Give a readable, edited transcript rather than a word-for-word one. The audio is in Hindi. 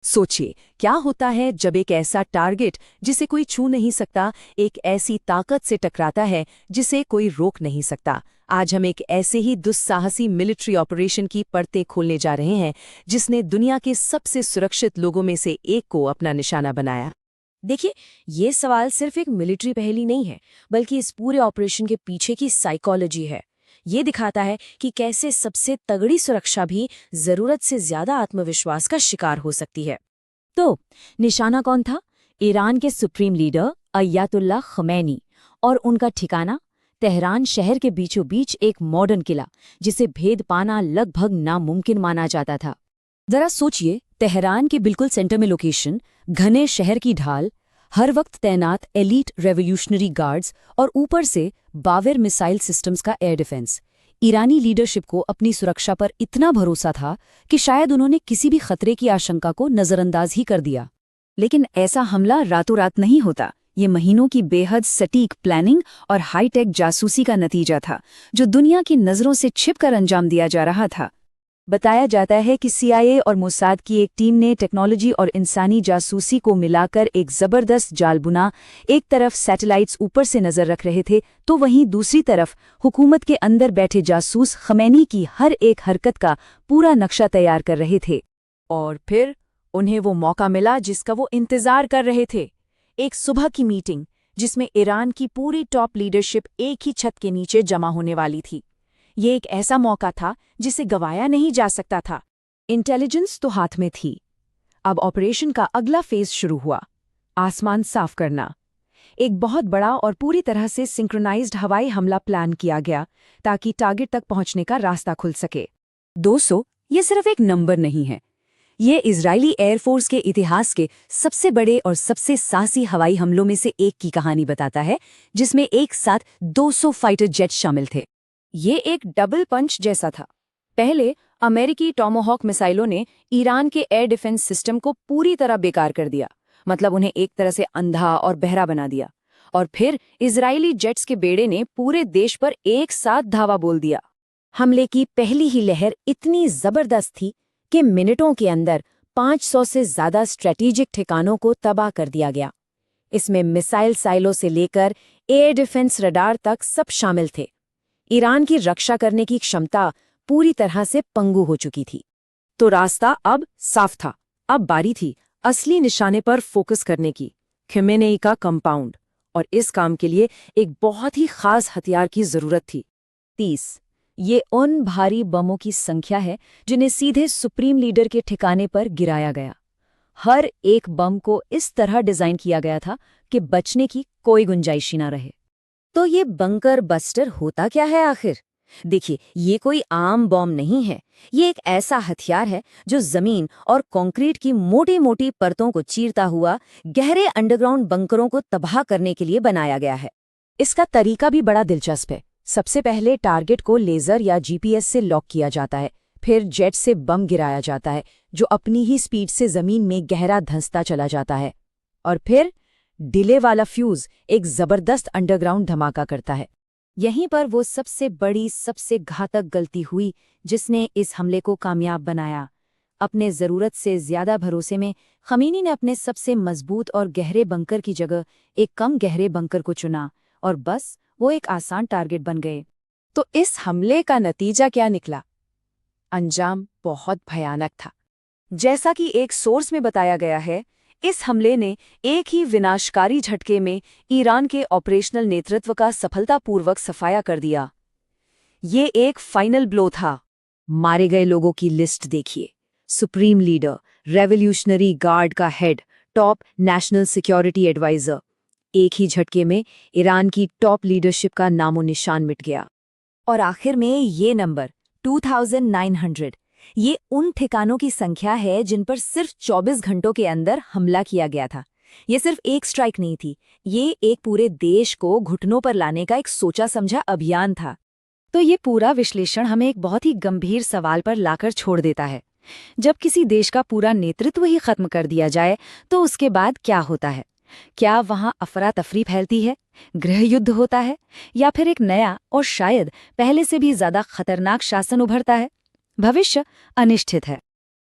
सोचिए, क्या होता है जब एक ऐसा टारगेट जिसे कोई छू नहीं सकता, एक ऐसी ताकत से टकराता है जिसे कोई रोक नहीं सकता। आज हम एक ऐसे ही दुस्साहसी मिलिट्री ऑपरेशन की परतें खोलने जा रहे हैं जिसने दुनिया के सबसे सुरक्षित लोगों में से एक को अपना निशाना बनाया। देखिए, ये सवाल सिर्फ एक मिलिट्री पहेली नहीं है, बल्कि इस पूरे ऑपरेशन के पीछे की साइकोलॉजी है। ये दिखाता है कि कैसे सबसे तगड़ी सुरक्षा भी जरूरत से ज्यादा आत्मविश्वास का शिकार हो सकती है। तो निशाना कौन था? ईरान के सुप्रीम लीडर अयतुल्ला खमैनी, और उनका ठिकाना तेहरान शहर के बीचों बीच एक मॉडर्न किला, जिसे भेद पाना लगभग नामुमकिन माना जाता था। जरा सोचिए, तेहरान के बिल्कुल सेंटर में लोकेशन, घने शहर की ढाल, हर वक्त तैनात एलीट रेवोल्यूशनरी गार्ड्स और ऊपर से बावेर मिसाइल सिस्टम्स का एयर डिफेंस। ईरानी लीडरशिप को अपनी सुरक्षा पर इतना भरोसा था कि शायद उन्होंने किसी भी खतरे की आशंका को नजरअंदाज ही कर दिया। लेकिन ऐसा हमला रातों रात नहीं होता। ये महीनों की बेहद सटीक प्लानिंग और हाईटेक जासूसी का नतीजा था, जो दुनिया की नजरों से छिपकर अंजाम दिया जा रहा था। बताया जाता है कि सीआईए और मोसाद की एक टीम ने टेक्नोलॉजी और इंसानी जासूसी को मिलाकर एक जबरदस्त जाल बुना। एक तरफ सैटेलाइट्स ऊपर से नजर रख रहे थे, तो वहीं दूसरी तरफ हुकूमत के अंदर बैठे जासूस खमैनी की हर एक हरकत का पूरा नक्शा तैयार कर रहे थे। और फिर उन्हें वो मौका मिला जिसका वो इंतजार कर रहे थे। एक सुबह की मीटिंग जिसमें ईरान की पूरी टॉप लीडरशिप एक ही छत के नीचे जमा होने वाली थी। ये एक ऐसा मौका था जिसे गंवाया नहीं जा सकता था। इंटेलिजेंस तो हाथ में थी। अब ऑपरेशन का अगला फेज शुरू हुआ। आसमान साफ करना। एक बहुत बड़ा और पूरी तरह से सिंक्रोनाइज्ड हवाई हमला प्लान किया गया ताकि टारगेट तक पहुंचने का रास्ता खुल सके। 200 ये सिर्फ एक नंबर नहीं है। ये इजरायली एयरफोर्स के इतिहास के सबसे बड़े और सबसे साहसी हवाई हमलों में से एक की कहानी बताता है, जिसमें एक साथ 200 फाइटर जेट शामिल थे। ये एक डबल पंच जैसा था। पहले अमेरिकी टॉमोहॉक मिसाइलों ने ईरान के एयर डिफेंस सिस्टम को पूरी तरह बेकार कर दिया, मतलब उन्हें एक तरह से अंधा और बहरा बना दिया। और फिर इजरायली जेट्स के बेड़े ने पूरे देश पर एक साथ धावा बोल दिया। हमले की पहली ही लहर इतनी जबरदस्त थी कि मिनटों के अंदर 500 से ज्यादा स्ट्रेटेजिक ठिकानों को तबाह कर दिया गया। इसमें मिसाइल साइलों से लेकर एयर डिफेंस रडार तक सब शामिल थे। ईरान की रक्षा करने की क्षमता पूरी तरह से पंगु हो चुकी थी। तो रास्ता अब साफ था। अब बारी थी असली निशाने पर फोकस करने की, खमेनेई का कंपाउंड। और इस काम के लिए एक बहुत ही खास हथियार की जरूरत थी। 30 ये उन भारी बमों की संख्या है जिन्हें सीधे सुप्रीम लीडर के ठिकाने पर गिराया गया। हर एक बम को इस तरह डिजाइन किया गया था कि बचने की कोई गुंजाइश ही ना रहे। तो ये बंकर बस्टर होता क्या है आखिर? देखिए, ये कोई आम बॉम्ब नहीं है। ये एक ऐसा हथियार है जो जमीन और कंक्रीट की मोटी मोटी परतों को चीरता हुआ गहरे अंडरग्राउंड बंकरों को तबाह करने के लिए बनाया गया है। इसका तरीका भी बड़ा दिलचस्प है। सबसे पहले टारगेट को लेजर या जीपीएस से लॉक किया जाता है, फिर जेट से बम गिराया जाता है जो अपनी ही स्पीड से जमीन में गहरा धंसता चला जाता है, और फिर डिले वाला फ्यूज एक जबरदस्त अंडरग्राउंड धमाका करता है। यहीं पर वो सबसे बड़ी, सबसे घातक गलती हुई जिसने इस हमले को कामयाब बनाया। अपने जरूरत से ज्यादा भरोसे में खमीनी ने अपने सबसे मजबूत और गहरे बंकर की जगह एक कम गहरे बंकर को चुना, और बस वो एक आसान टारगेट बन गए। तो इस हमले का नतीजा क्या निकला? अंजाम बहुत भयानक था। जैसा कि एक सोर्स में बताया गया है, इस हमले ने एक ही विनाशकारी झटके में ईरान के ऑपरेशनल नेतृत्व का सफलतापूर्वक सफाया कर दिया। ये एक फाइनल ब्लो था। मारे गए लोगों की लिस्ट देखिए। सुप्रीम लीडर, रेवोल्यूशनरी गार्ड का head, top national security advisor. एक ही झटके में ईरान की टॉप लीडरशिप का नामो निशान मिट गया। और आखिर में ये नंबर 2900, ये उन ठिकानों की संख्या है जिन पर सिर्फ 24 घंटों के अंदर हमला किया गया था। ये सिर्फ एक स्ट्राइक नहीं थी, ये एक पूरे देश को घुटनों पर लाने का एक सोचा समझा अभियान था। तो ये पूरा विश्लेषण हमें एक बहुत ही गंभीर सवाल पर लाकर छोड़ देता है। जब किसी देश का पूरा नेतृत्व ही खत्म कर दिया जाए, तो उसके बाद क्या होता है? क्या वहां अफरा तफरी फैलती है, गृह युद्ध होता है, या फिर एक नया और शायद पहले से भी ज्यादा खतरनाक शासन उभरता है? भविष्य अनिश्चित है।